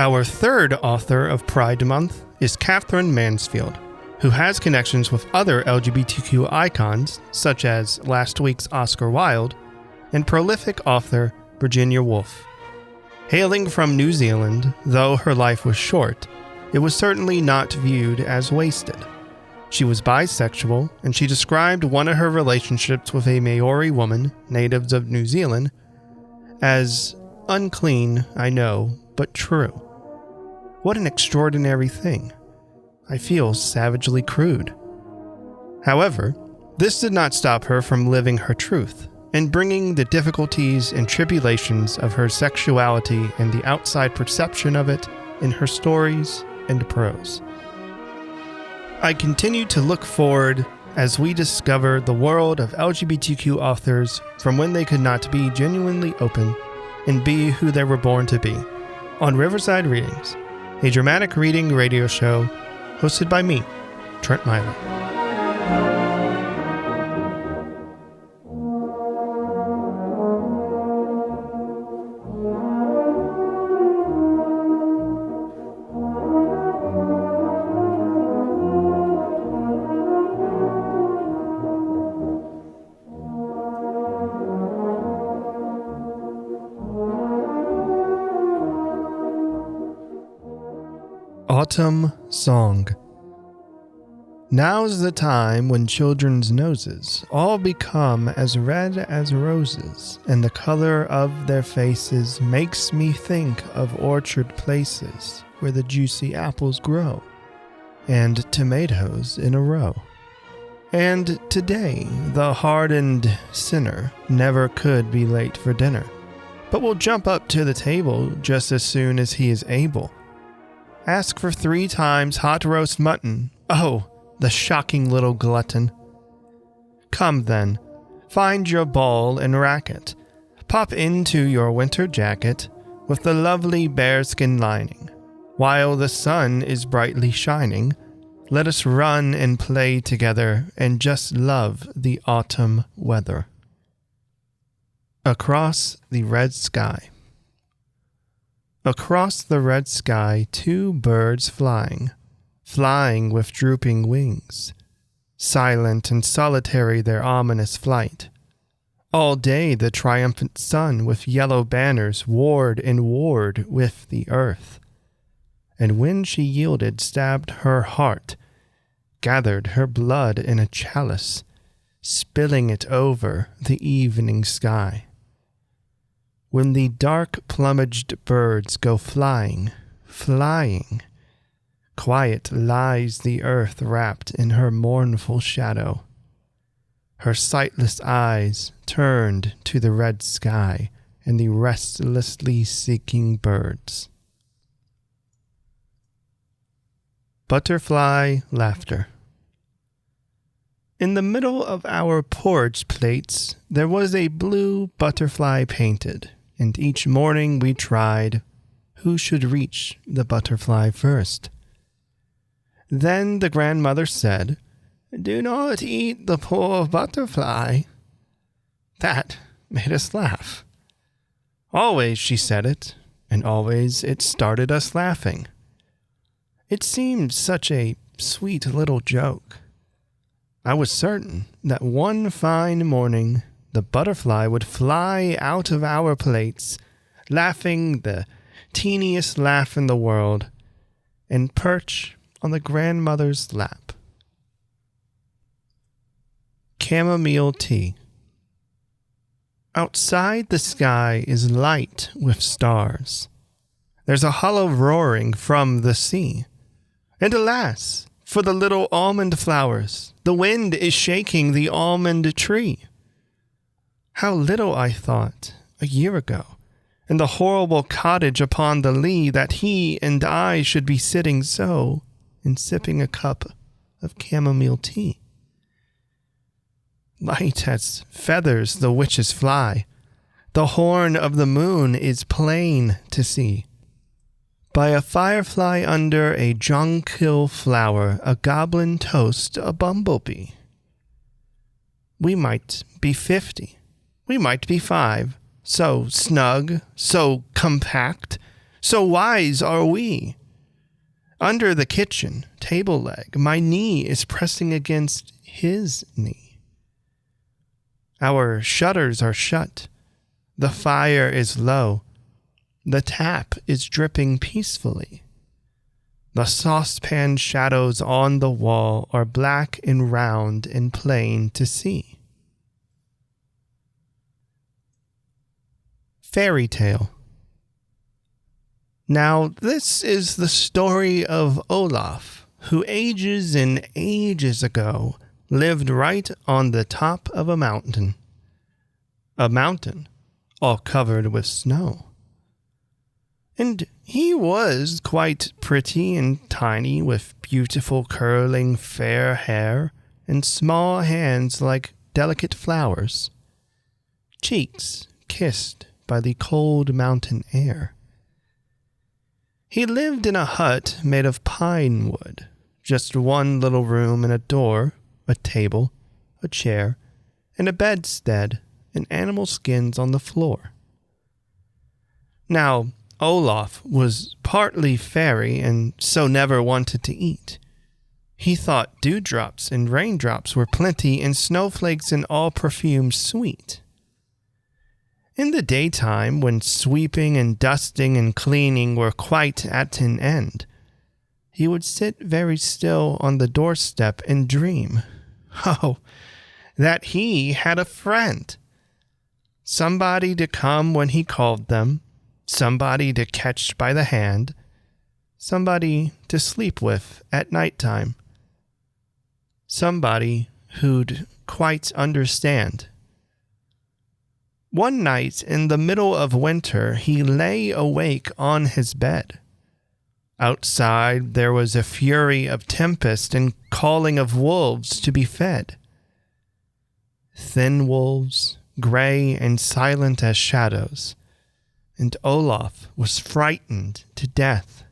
Our third author of Pride Month is Katherine Mansfield, who has connections with other LGBTQ icons, such as last week's Oscar Wilde, and prolific author Virginia Woolf. Hailing from New Zealand, though her life was short, it was certainly not viewed as wasted. She was bisexual, and she described one of her relationships with a Maori woman, natives of New Zealand, as unclean, I know, but true. What an extraordinary thing. I feel savagely crude. However, this did not stop her from living her truth and bringing the difficulties and tribulations of her sexuality and the outside perception of it in her stories and prose. I continue to look forward as we discover the world of LGBTQ authors from when they could not be genuinely open and be who they were born to be, on Riverside Readings, a dramatic reading radio show hosted by me, Trent Miley. Autumn Song. Now's the time when children's noses all become as red as roses, and the color of their faces makes me think of orchard places where the juicy apples grow, and tomatoes in a row. And today the hardened sinner never could be late for dinner, but will jump up to the table just as soon as he is able. Ask for 3 times hot roast mutton. Oh, the shocking little glutton. Come then, find your ball and racket. Pop into your winter jacket with the lovely bearskin lining. While the sun is brightly shining, let us run and play together and just love the autumn weather. Across the Red Sky. Across the red sky 2 birds flying, flying with drooping wings, silent and solitary their ominous flight. All day the triumphant sun with yellow banners warred and warred with the earth, and when she yielded stabbed her heart, gathered her blood in a chalice, spilling it over the evening sky. When the dark plumaged birds go flying, flying, quiet lies the earth wrapped in her mournful shadow, her sightless eyes turned to the red sky and the restlessly seeking birds. Butterfly Laughter. In the middle of our porridge plates there was a blue butterfly painted, and each morning we tried who should reach the butterfly first. Then the grandmother said, "Do not eat the poor butterfly." That made us laugh. Always she said it, and always it started us laughing. It seemed such a sweet little joke. I was certain that one fine morning the butterfly would fly out of our plates, laughing the teeniest laugh in the world, and perch on the grandmother's lap. Chamomile Tea. Outside the sky is light with stars. There's a hollow roaring from the sea. And alas, for the little almond flowers, the wind is shaking the almond tree. How little I thought, a year ago, in the horrible cottage upon the lea, that he and I should be sitting so and sipping a cup of chamomile tea. Light as feathers the witches fly. The horn of the moon is plain to see. By a firefly under a jonquil flower, a goblin toast a bumblebee. We might be 50. We might be 5. So snug, so compact, So wise are we. Under the kitchen table leg, my knee is pressing against his knee. Our shutters are shut. The fire is low. The tap is dripping peacefully. The saucepan shadows on the wall are black and round and plain to see. Fairy tale. Now, this is the story of Olaf, who ages and ages ago lived right on the top of a mountain. A mountain all covered with snow. And he was quite pretty and tiny, with beautiful curling fair hair and small hands like delicate flowers, cheeks kissed by the cold mountain air. He lived in a hut made of pine wood, just one little room and a door, a table, a chair, and a bedstead, and animal skins on the floor. Now, Olaf was partly fairy and so never wanted to eat. He thought dewdrops and raindrops were plenty and snowflakes and all perfumes sweet. In the daytime, when sweeping and dusting and cleaning were quite at an end, he would sit very still on the doorstep and dream, that he had a friend. Somebody to come when he called them, somebody to catch by the hand, somebody to sleep with at nighttime, somebody who'd quite understand. One night in the middle of winter, he lay awake on his bed. Outside there was a fury of tempest and calling of wolves to be fed. Thin wolves, gray and silent as shadows, and Olaf was frightened to death.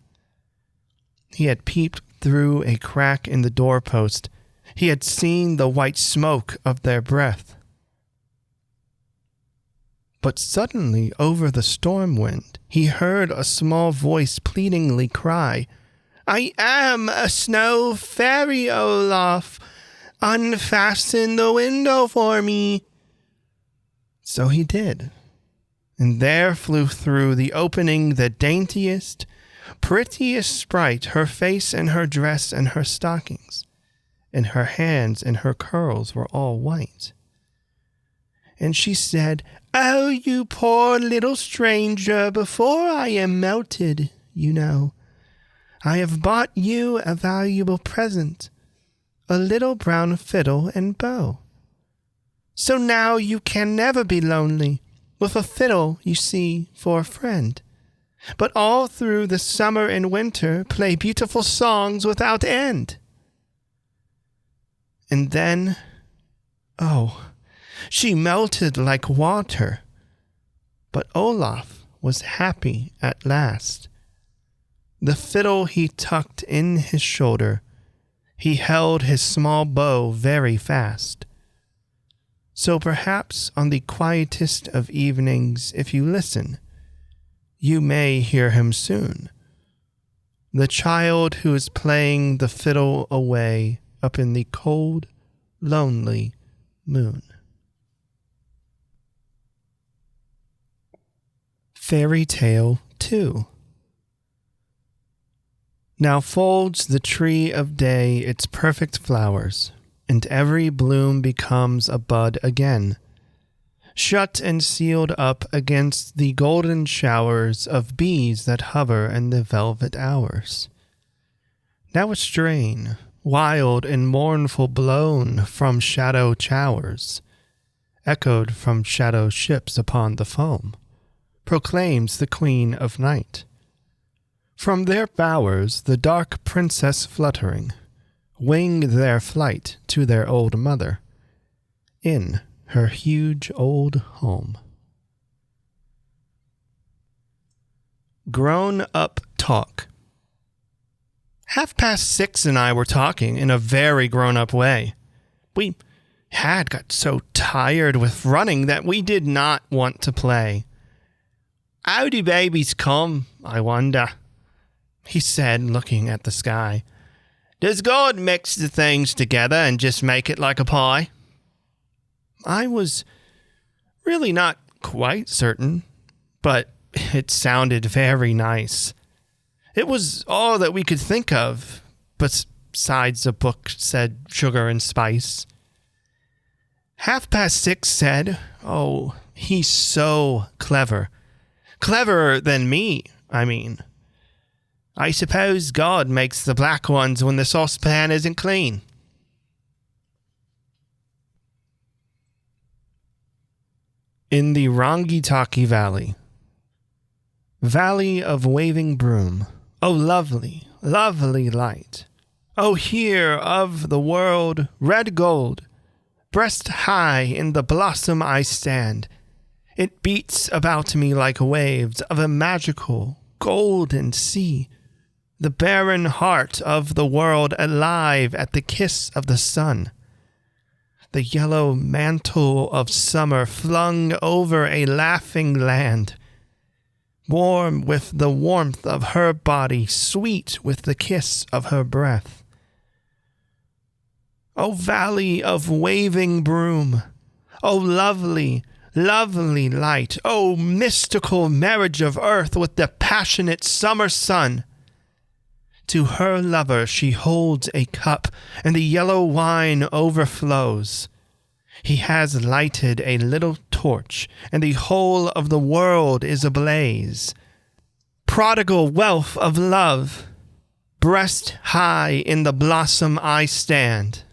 He had peeped through a crack in the doorpost. He had seen the white smoke of their breath. But suddenly, over the storm wind, he heard a small voice pleadingly cry, "I am a snow fairy, Olaf. Unfasten the window for me." So he did, and there flew through the opening the daintiest, prettiest sprite, her face and her dress and her stockings, and her hands and her curls were all white. And she said, "Oh, you poor little stranger, before I am melted, you know, I have bought you a valuable present, a little brown fiddle and bow. So now you can never be lonely, with a fiddle, you see, for a friend, but all through the summer and winter play beautiful songs without end." And then, she melted like water. But Olaf was happy at last. The fiddle he tucked in his shoulder. He held his small bow very fast. So perhaps on the quietest of evenings, if you listen, you may hear him soon. The child who is playing the fiddle away up in the cold, lonely moon. Fairy Tale 2. Now folds the tree of day its perfect flowers, and every bloom becomes a bud again, shut and sealed up against the golden showers of bees that hover in the velvet hours. Now a strain, wild and mournful, blown from shadow towers, echoed from shadow ships upon the foam, proclaims the Queen of Night. From their bowers the dark princess fluttering, winged their flight to their old mother, in her huge old home. Grown-up talk. 6:30 and I were talking in a very grown-up way. We had got so tired with running that we did not want to play. "How do babies come?" I wonder, he said, looking at the sky. Does God mix the things together and just make it like a pie? I was really not quite certain, but it sounded very nice. It was all that we could think of, besides a book said sugar and spice. 6:30 said, "Oh, he's so clever. Cleverer than me, I mean. I suppose God makes the black ones when the saucepan isn't clean." In the Rangitaki Valley. Valley of waving broom. Oh, lovely, lovely light. Oh, here of the world, red gold. Breast high in the blossom I stand. It beats about me like waves of a magical, golden sea. The barren heart of the world alive at the kiss of the sun. The yellow mantle of summer flung over a laughing land. Warm with the warmth of her body, sweet with the kiss of her breath. O valley of waving broom! O lovely, lovely light! O mystical marriage of earth with the passionate summer sun! To her lover she holds a cup, and the yellow wine overflows. He has lighted a little torch, and the whole of the world is ablaze. Prodigal wealth of love, breast high in the blossom I stand.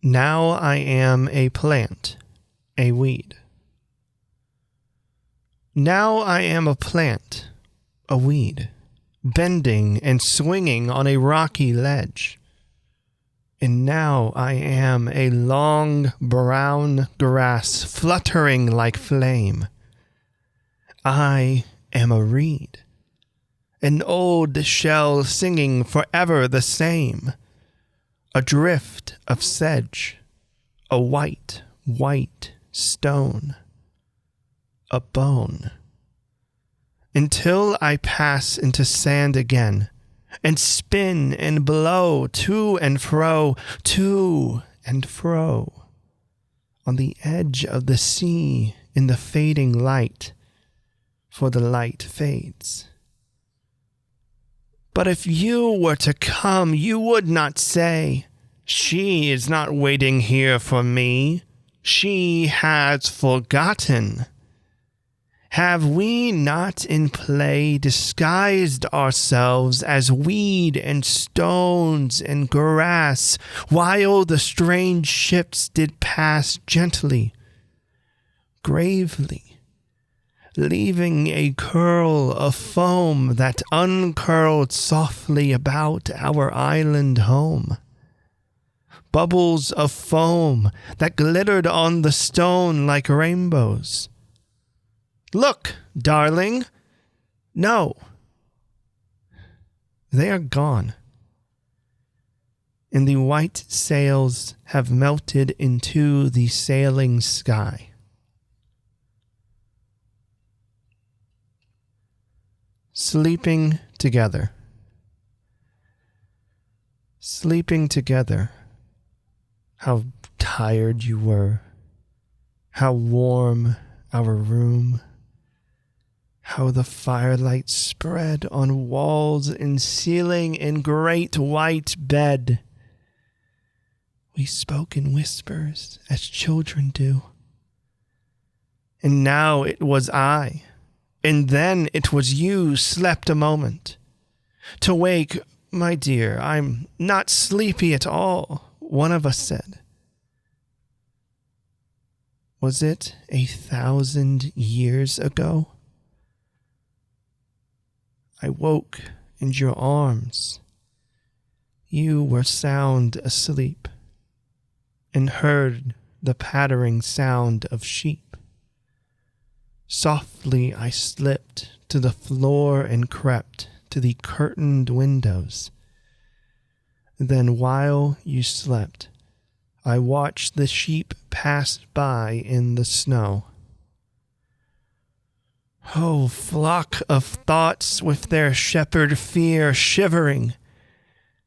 Now I am a plant, a weed. Now I am a plant, a weed, bending and swinging on a rocky ledge. And now I am a long brown grass fluttering like flame. I am a reed, an old shell singing forever the same, a drift of sedge, a white, white stone, a bone. Until I pass into sand again, and spin and blow to and fro, on the edge of the sea in the fading light, for the light fades. But if you were to come, you would not say, "She is not waiting here for me. She has forgotten." Have we not in play disguised ourselves as weed and stones and grass, while the strange ships did pass gently, gravely, leaving a curl of foam that uncurled softly about our island home? Bubbles of foam that glittered on the stone like rainbows. Look, darling. No. They are gone. And the white sails have melted into the sailing sky. Sleeping together. Sleeping together. How tired you were. How warm our room. How the firelight spread on walls and ceiling and great white bed. We spoke in whispers as children do. And now it was I, and then it was you slept a moment. To wake, my dear, I'm not sleepy at all, one of us said. Was it 1,000 years ago? I woke in your arms. You were sound asleep, and heard the pattering sound of sheep. Softly I slipped to the floor and crept to the curtained windows. Then while you slept, I watched the sheep pass by in the snow. Oh, flock of thoughts with their shepherd fear shivering,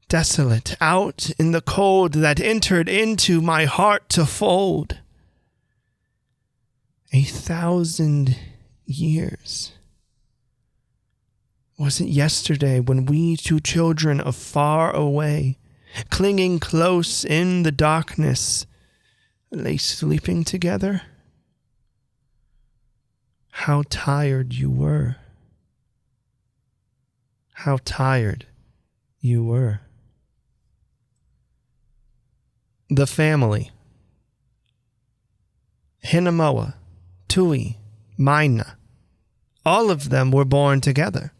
desolate, out in the cold that entered into my heart to fold. 1,000 years. Was it yesterday when we two children of far away, clinging close in the darkness, lay sleeping together? How tired you were. How tired you were. The family. Hinamoa, Tui, Maina. All of them were born together.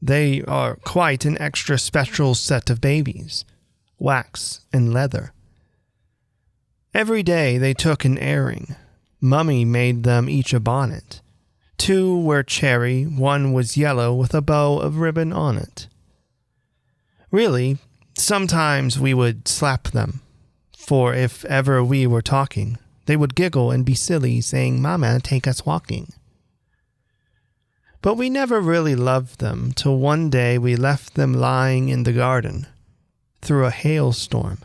They are quite an extra special set of babies, wax and leather. Every day they took an airing. Mummy made them each a bonnet. 2 were cherry, 1 was yellow with a bow of ribbon on it. Really, sometimes we would slap them, for if ever we were talking, they would giggle and be silly, saying, "Mama, take us walking." But we never really loved them till one day we left them lying in the garden through a hailstorm,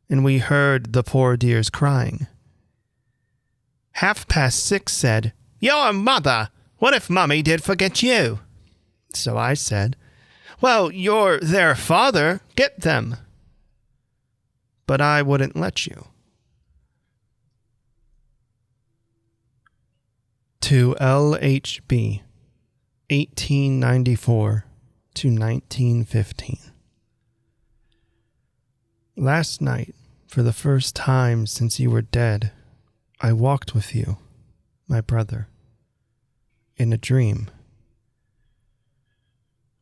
and we heard the poor dears crying. 6:30 said, "Your mother! What if Mummy did forget you?" So I said, "Well, you're their father. Get them." But I wouldn't let you. To LHB, 1894 to 1915. Last night, for the first time since you were dead, I walked with you, my brother, in a dream.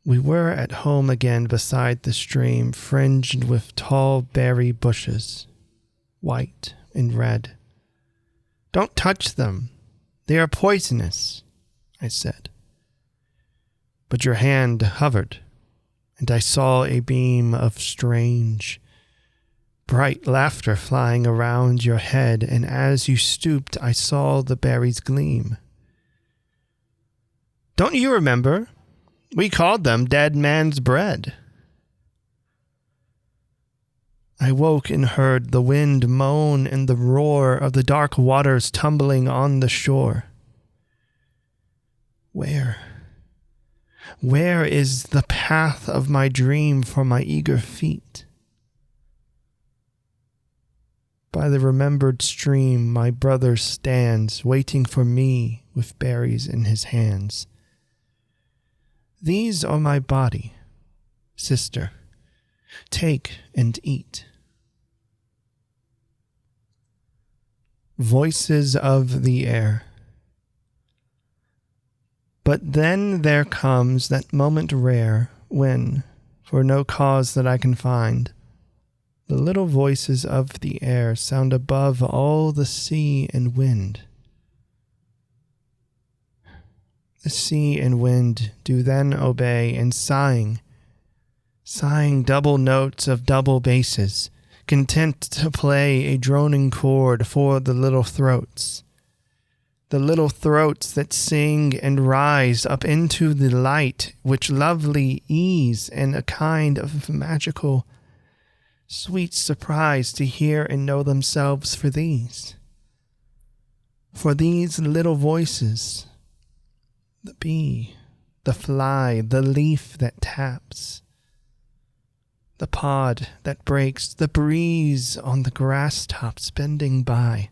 We were at home again beside the stream, fringed with tall berry bushes, white and red. "Don't touch them. They are poisonous," I said. But your hand hovered, and I saw a beam of strange, bright laughter flying around your head, and as you stooped, I saw the berries gleam. Don't you remember? We called them dead man's bread. I woke and heard the wind moan and the roar of the dark waters tumbling on the shore. Where is the path of my dream for my eager feet? By the remembered stream my brother stands, waiting for me with berries in his hands. These are my body, sister. Take and eat. Voices of the air. But then there comes that moment rare when, for no cause that I can find, the little voices of the air sound above all the sea and wind. The sea and wind do then obey, and sighing double notes of double basses, content to play a droning chord for the little throats that sing and rise up into the light, which lovely ease and a kind of magical, sweet surprise to hear and know themselves for these little voices. The bee, the fly, the leaf that taps, the pod that breaks, the breeze on the grass tops bending by,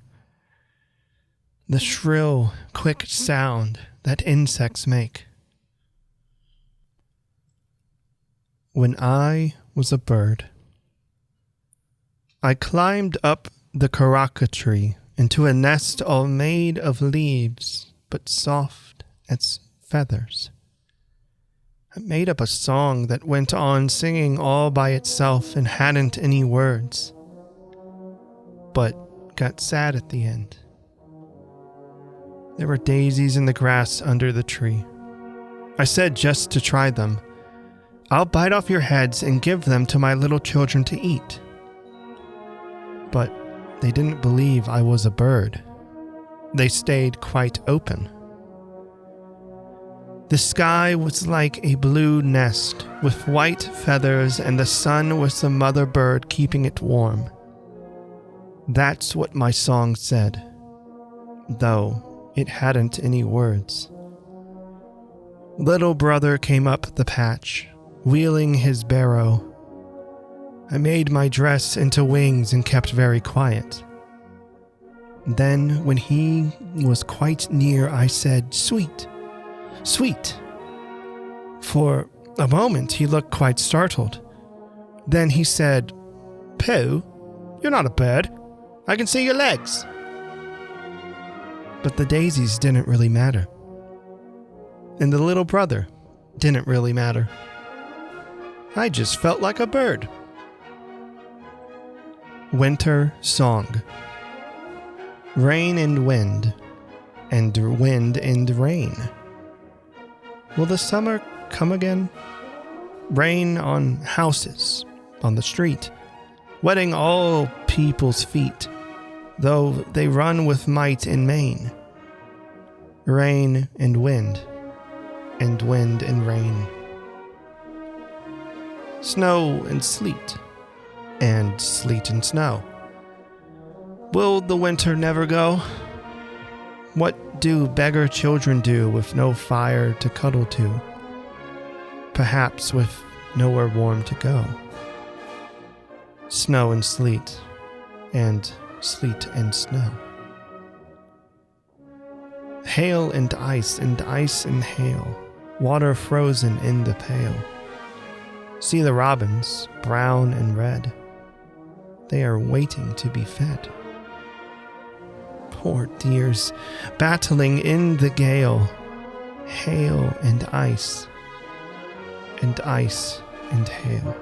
the shrill, quick sound that insects make. When I was a bird, I climbed up the karaka tree into a nest all made of leaves, but soft as feathers. I made up a song that went on singing all by itself and hadn't any words, but got sad at the end. There were daisies in the grass under the tree. I said just to try them, "I'll bite off your heads and give them to my little children to eat." But they didn't believe I was a bird. They stayed quite open. The sky was like a blue nest with white feathers, and the sun was the mother bird keeping it warm. That's what my song said, though it hadn't any words. Little brother came up the patch, wheeling his barrow. I made my dress into wings and kept very quiet. Then, when he was quite near, I said, "Sweet, sweet." For a moment, he looked quite startled. Then he said, "Pooh, you're not a bird. I can see your legs." But the daisies didn't really matter. And the little brother didn't really matter. I just felt like a bird. Winter Song. Rain and wind and rain. Will the summer come again? Rain on houses, on the street, wetting all people's feet, though they run with might and main. Rain and wind and rain. Snow and sleet and snow. Will the winter never go? What do beggar children do with no fire to cuddle to? Perhaps with nowhere warm to go. Snow and sleet and snow. Hail and ice and hail, water frozen in the pail. See the robins, brown and red. They are waiting to be fed. Poor dears, battling in the gale, hail and ice and hail.